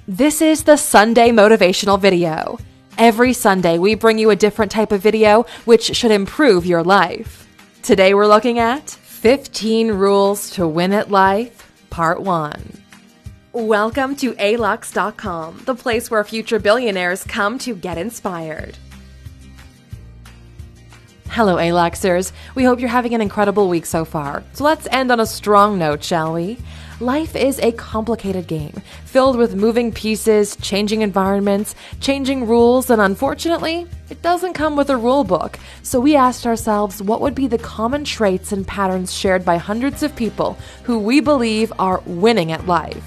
This is the Sunday Motivational Video. Every Sunday, we bring you a different type of video which should improve your life. Today, we're looking at 15 Rules to Win at Life, Part 1. Welcome to alux.com, the place where future billionaires come to get inspired. Hello, Aluxers. We hope you're having an incredible week so far. So let's end on a strong note, shall we? Life is a complicated game, filled with moving pieces, changing environments, changing rules, and unfortunately, it doesn't come with a rule book. So we asked ourselves what would be the common traits and patterns shared by hundreds of people who we believe are winning at life.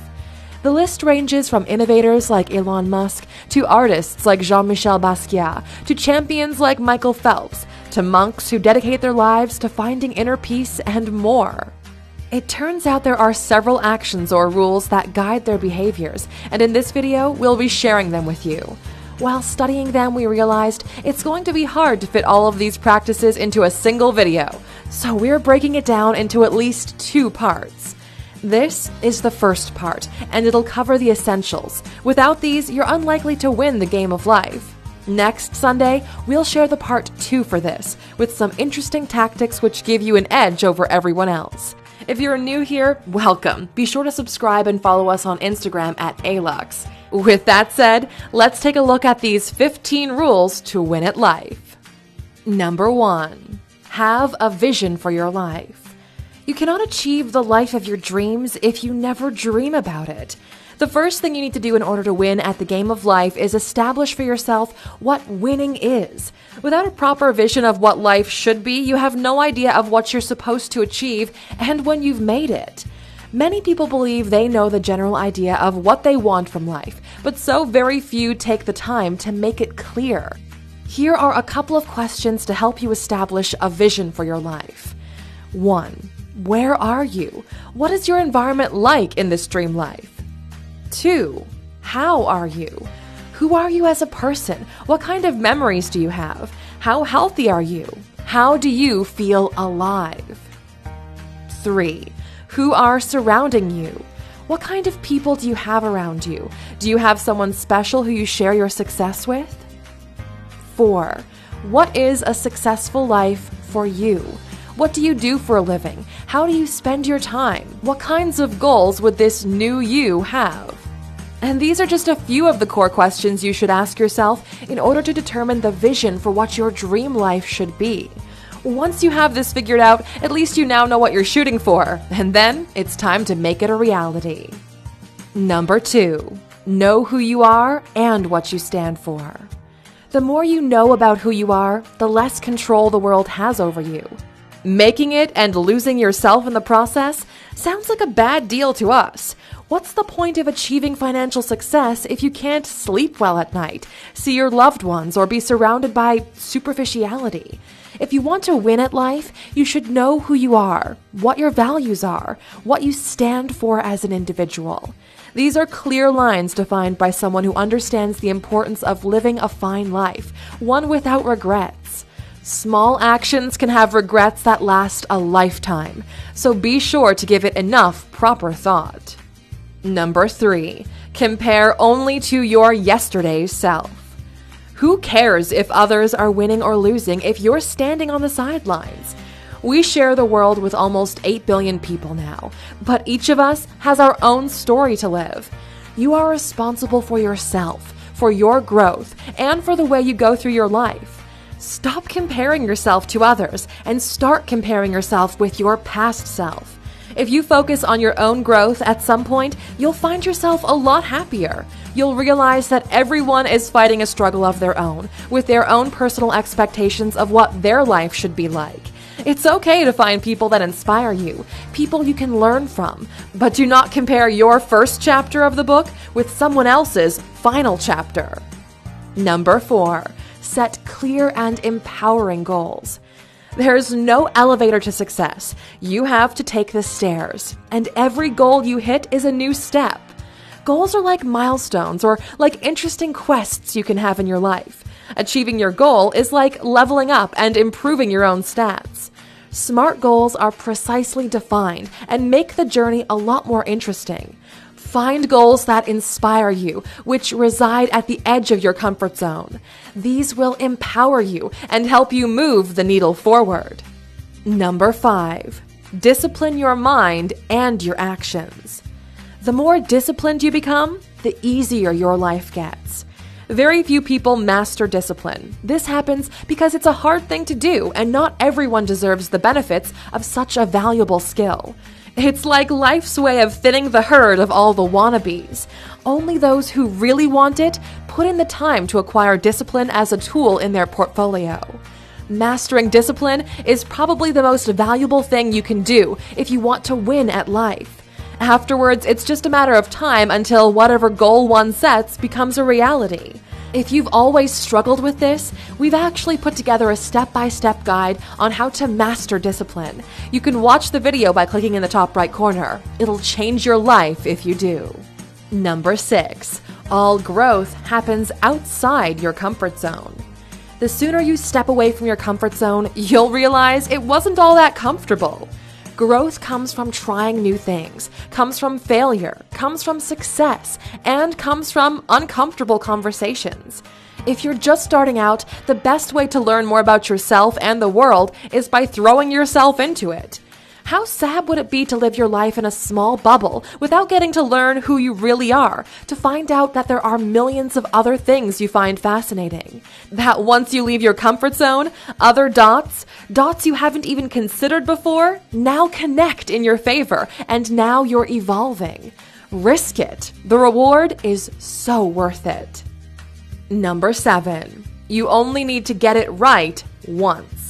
The list ranges from innovators like Elon Musk, to artists like Jean-Michel Basquiat, to champions like Michael Phelps, to monks who dedicate their lives to finding inner peace, and more. It turns out there are several actions or rules that guide their behaviors, and in this video, we'll be sharing them with you. While studying them, we realized it's going to be hard to fit all of these practices into a single video, so we're breaking it down into at least 2 parts. This is the first part, and it'll cover the essentials. Without these, you're unlikely to win the game of life. Next Sunday, we'll share the part 2 for this, with some interesting tactics which give you an edge over everyone else. If you're new here, welcome. Be sure to subscribe and follow us on Instagram at Alux. With that said, let's take a look at these 15 rules to win at life. Number 1. Have a vision for your life. You cannot achieve the life of your dreams if you never dream about it. The first thing you need to do in order to win at the game of life is establish for yourself what winning is. Without a proper vision of what life should be, you have no idea of what you're supposed to achieve and when you've made it. Many people believe they know the general idea of what they want from life, but so very few take the time to make it clear. Here are a couple of questions to help you establish a vision for your life. 1. Where are you? What is your environment like in this dream life? 2. How are you? Who are you as a person? What kind of memories do you have? How healthy are you? How do you feel alive? 3. Who are surrounding you? What kind of people do you have around you? Do you have someone special who you share your success with? 4. What is a successful life for you? What do you do for a living? How do you spend your time? What kinds of goals would this new you have? And these are just a few of the core questions you should ask yourself in order to determine the vision for what your dream life should be. Once you have this figured out, at least you now know what you're shooting for, and then it's time to make it a reality. Number 2. Know who you are and what you stand for. The more you know about who you are, the less control the world has over you. Making it and losing yourself in the process sounds like a bad deal to us. What's the point of achieving financial success if you can't sleep well at night, see your loved ones, or be surrounded by superficiality? If you want to win at life, you should know who you are, what your values are, what you stand for as an individual. These are clear lines defined by someone who understands the importance of living a fine life, one without regrets. Small actions can have regrets that last a lifetime, so be sure to give it enough proper thought. Number 3. Compare only to your yesterday's self. Who cares if others are winning or losing if you're standing on the sidelines? We share the world with almost 8 billion people now, but each of us has our own story to live. You are responsible for yourself, for your growth, and for the way you go through your life. Stop comparing yourself to others and start comparing yourself with your past self. If you focus on your own growth at some point, you'll find yourself a lot happier. You'll realize that everyone is fighting a struggle of their own, with their own personal expectations of what their life should be like. It's okay to find people that inspire you, people you can learn from, but do not compare your first chapter of the book with someone else's final chapter. Number 4. Set clear and empowering goals. There's no elevator to success. You have to take the stairs, and every goal you hit is a new step. Goals are like milestones or like interesting quests you can have in your life. Achieving your goal is like leveling up and improving your own stats. SMART goals are precisely defined and make the journey a lot more interesting. Find goals that inspire you, which reside at the edge of your comfort zone. These will empower you and help you move the needle forward. Number 5, discipline your mind and your actions. The more disciplined you become, the easier your life gets. Very few people master discipline. This happens because it's a hard thing to do, and not everyone deserves the benefits of such a valuable skill. It's like life's way of thinning the herd of all the wannabes. Only those who really want it put in the time to acquire discipline as a tool in their portfolio. Mastering discipline is probably the most valuable thing you can do if you want to win at life. Afterwards, it's just a matter of time until whatever goal one sets becomes a reality. If you've always struggled with this, we've actually put together a step-by-step guide on how to master discipline. You can watch the video by clicking in the top right corner. It'll change your life if you do. Number 6, all growth happens outside your comfort zone. The sooner you step away from your comfort zone, you'll realize it wasn't all that comfortable. Growth comes from trying new things, comes from failure, comes from success, and comes from uncomfortable conversations. If you're just starting out, the best way to learn more about yourself and the world is by throwing yourself into it. How sad would it be to live your life in a small bubble without getting to learn who you really are, to find out that there are millions of other things you find fascinating? That once you leave your comfort zone, other dots you haven't even considered before, now connect in your favor, and now you're evolving. Risk it. The reward is so worth it. Number 7, you only need to get it right once.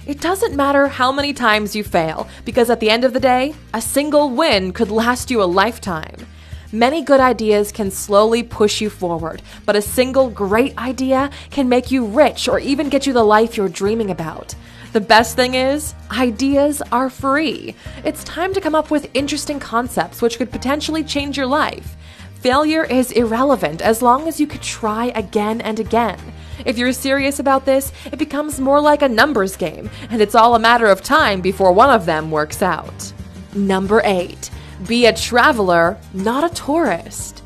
It doesn't matter how many times you fail, because at the end of the day, a single win could last you a lifetime. Many good ideas can slowly push you forward, but a single great idea can make you rich or even get you the life you're dreaming about. The best thing is, ideas are free. It's time to come up with interesting concepts which could potentially change your life. Failure is irrelevant as long as you could try again and again. If you're serious about this, it becomes more like a numbers game, and it's all a matter of time before one of them works out. Number 8, be a traveler, not a tourist.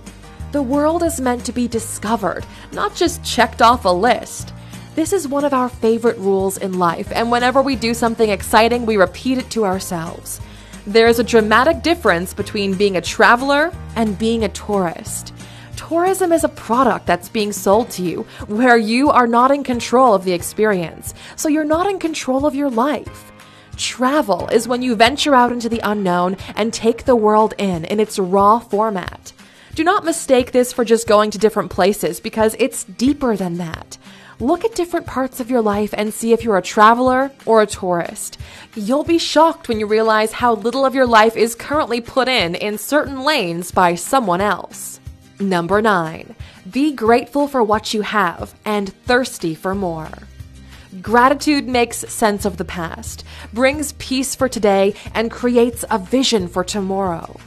The world is meant to be discovered, not just checked off a list. This is one of our favorite rules in life, and whenever we do something exciting, we repeat it to ourselves. There's a dramatic difference between being a traveler and being a tourist. Tourism is a product that's being sold to you, where you are not in control of the experience, so you're not in control of your life. Travel is when you venture out into the unknown and take the world in its raw format. Do not mistake this for just going to different places, because it's deeper than that. Look at different parts of your life and see if you're a traveler or a tourist. You'll be shocked when you realize how little of your life is currently put in certain lanes by someone else. Number 9, be grateful for what you have and thirsty for more. Gratitude makes sense of the past, brings peace for today, and creates a vision for tomorrow.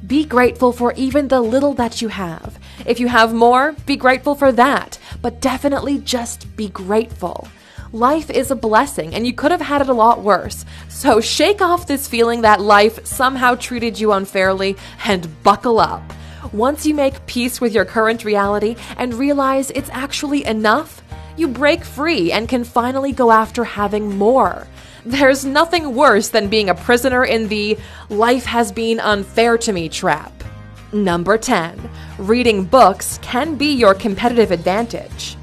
Be grateful for even the little that you have. If you have more, be grateful for that, but definitely just be grateful. Life is a blessing, and you could have had it a lot worse. So shake off this feeling that life somehow treated you unfairly and buckle up. Once you make peace with your current reality and realize it's actually enough, you break free and can finally go after having more. There's nothing worse than being a prisoner in the "life has been unfair to me" trap. Number 10, reading books can be your competitive advantage.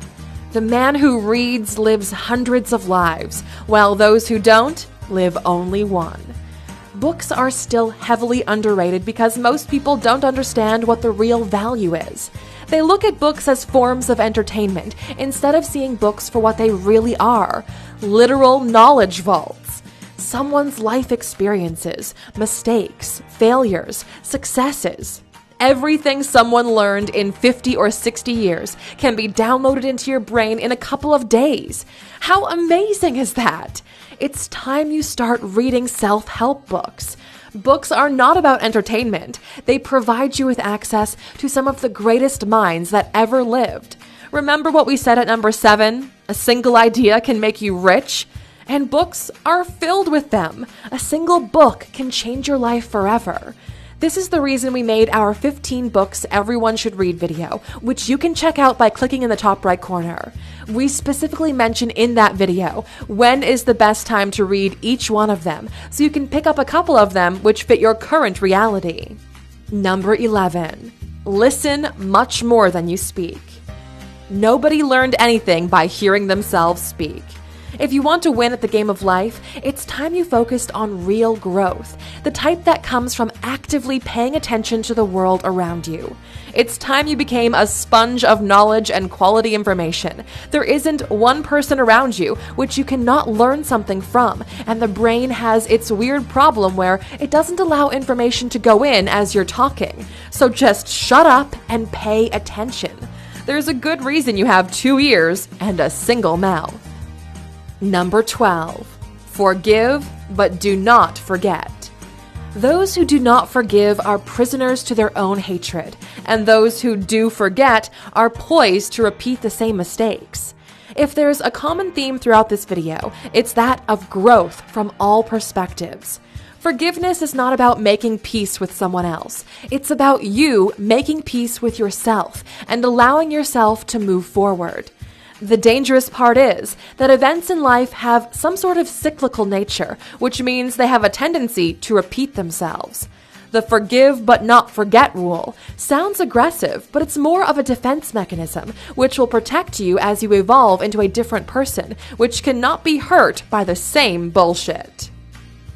The man who reads lives hundreds of lives, while those who don't live only one. Books are still heavily underrated because most people don't understand what the real value is. They look at books as forms of entertainment instead of seeing books for what they really are, literal knowledge vaults. Someone's life experiences, mistakes, failures, successes. Everything someone learned in 50 or 60 years can be downloaded into your brain in a couple of days. How amazing is that? It's time you start reading self-help books. Books are not about entertainment. They provide you with access to some of the greatest minds that ever lived. Remember what we said at number 7? A single idea can make you rich? And books are filled with them. A single book can change your life forever. This is the reason we made our 15 books everyone should read video, which you can check out by clicking in the top right corner. We specifically mention in that video when is the best time to read each one of them, so you can pick up a couple of them which fit your current reality. Number 11. Listen much more than you speak. Nobody learned anything by hearing themselves speak. If you want to win at the game of life, it's time you focused on real growth, the type that comes from actively paying attention to the world around you. It's time you became a sponge of knowledge and quality information. There isn't one person around you which you cannot learn something from, and the brain has its weird problem where it doesn't allow information to go in as you're talking. So just shut up and pay attention. There's a good reason you have 2 ears and a single mouth. Number 12. Forgive, but do not forget. Those who do not forgive are prisoners to their own hatred, and those who do forget are poised to repeat the same mistakes. If there's a common theme throughout this video, it's that of growth from all perspectives. Forgiveness is not about making peace with someone else. It's about you making peace with yourself and allowing yourself to move forward. The dangerous part is that events in life have some sort of cyclical nature, which means they have a tendency to repeat themselves. The forgive but not forget rule sounds aggressive, but it's more of a defense mechanism, which will protect you as you evolve into a different person, which cannot be hurt by the same bullshit.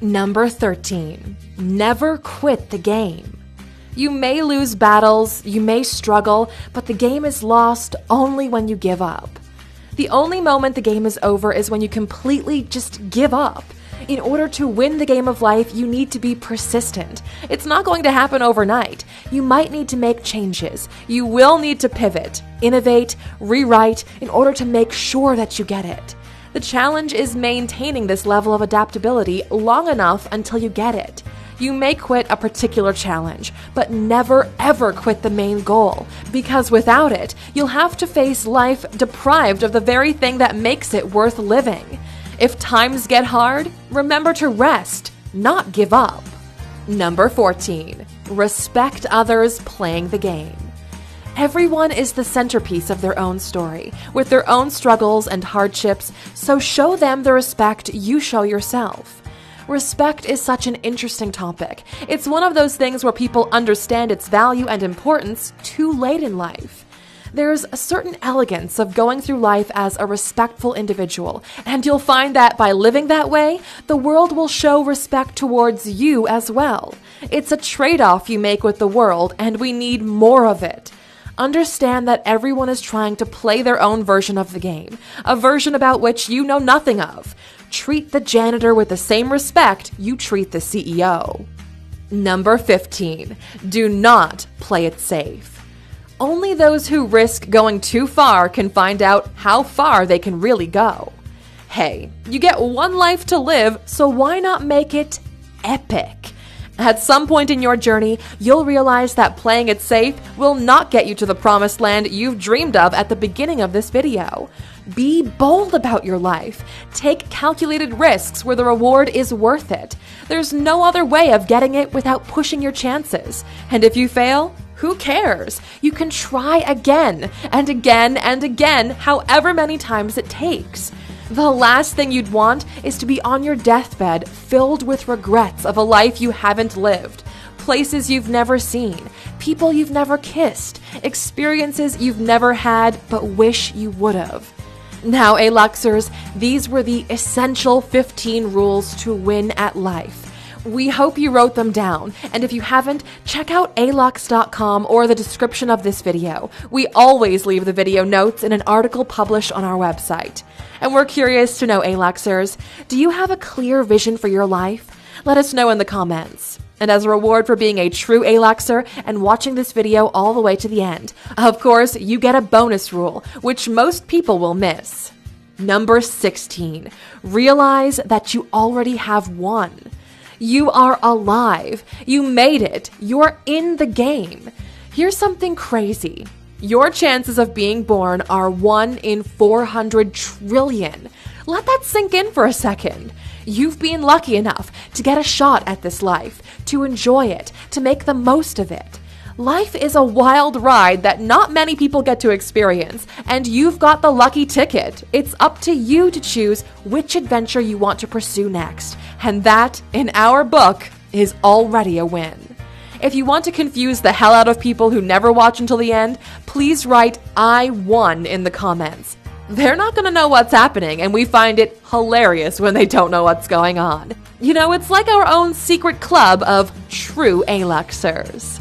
Number 13. Never quit the game. You may lose battles, you may struggle, but the game is lost only when you give up. The only moment the game is over is when you completely just give up. In order to win the game of life, you need to be persistent. It's not going to happen overnight. You might need to make changes. You will need to pivot, innovate, rewrite in order to make sure that you get it. The challenge is maintaining this level of adaptability long enough until you get it. You may quit a particular challenge, but never ever quit the main goal, because without it, you'll have to face life deprived of the very thing that makes it worth living. If times get hard, remember to rest, not give up. Number 14. Respect others playing the game. Everyone is the centerpiece of their own story, with their own struggles and hardships, so show them the respect you show yourself. Respect is such an interesting topic. It's one of those things where people understand its value and importance too late in life. There's a certain elegance of going through life as a respectful individual, and you'll find that by living that way, the world will show respect towards you as well. It's a trade-off you make with the world, and we need more of it. Understand that everyone is trying to play their own version of the game, a version about which you know nothing of. Treat the janitor with the same respect you treat the CEO. Number 15. Do not play it safe. Only those who risk going too far can find out how far they can really go. Hey, you get one life to live, so why not make it epic? At some point in your journey, you'll realize that playing it safe will not get you to the promised land you've dreamed of at the beginning of this video. Be bold about your life. Take calculated risks where the reward is worth it. There's no other way of getting it without pushing your chances. And if you fail, who cares? You can try again and again and again, however many times it takes. The last thing you'd want is to be on your deathbed filled with regrets of a life you haven't lived, places you've never seen, people you've never kissed, experiences you've never had but wish you would have. Now, A-Luxers, these were the essential 15 rules to win at life. We hope you wrote them down, and if you haven't, check out alux.com or the description of this video. We always leave the video notes in an article published on our website. And we're curious to know, A-Luxers, do you have a clear vision for your life? Let us know in the comments. And as a reward for being a true A-Luxer and watching this video all the way to the end, of course, you get a bonus rule, which most people will miss. Number 16. Realize that you already have won. You are alive. You made it. You're in the game. Here's something crazy. Your chances of being born are 1 in 400 trillion. Let that sink in for a second. You've been lucky enough to get a shot at this life, to enjoy it, to make the most of it. Life is a wild ride that not many people get to experience, and you've got the lucky ticket. It's up to you to choose which adventure you want to pursue next, and that, in our book, is already a win. If you want to confuse the hell out of people who never watch until the end, please write "I won" in the comments. They're not going to know what's happening, and we find it hilarious when they don't know what's going on. You know, it's like our own secret club of true A-Luxers.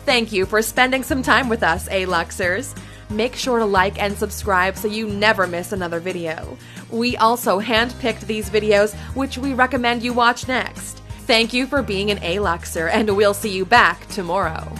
Thank you for spending some time with us, A-Luxers. Make sure to like and subscribe so you never miss another video. We also handpicked these videos, which we recommend you watch next. Thank you for being an A-Luxer, and we'll see you back tomorrow.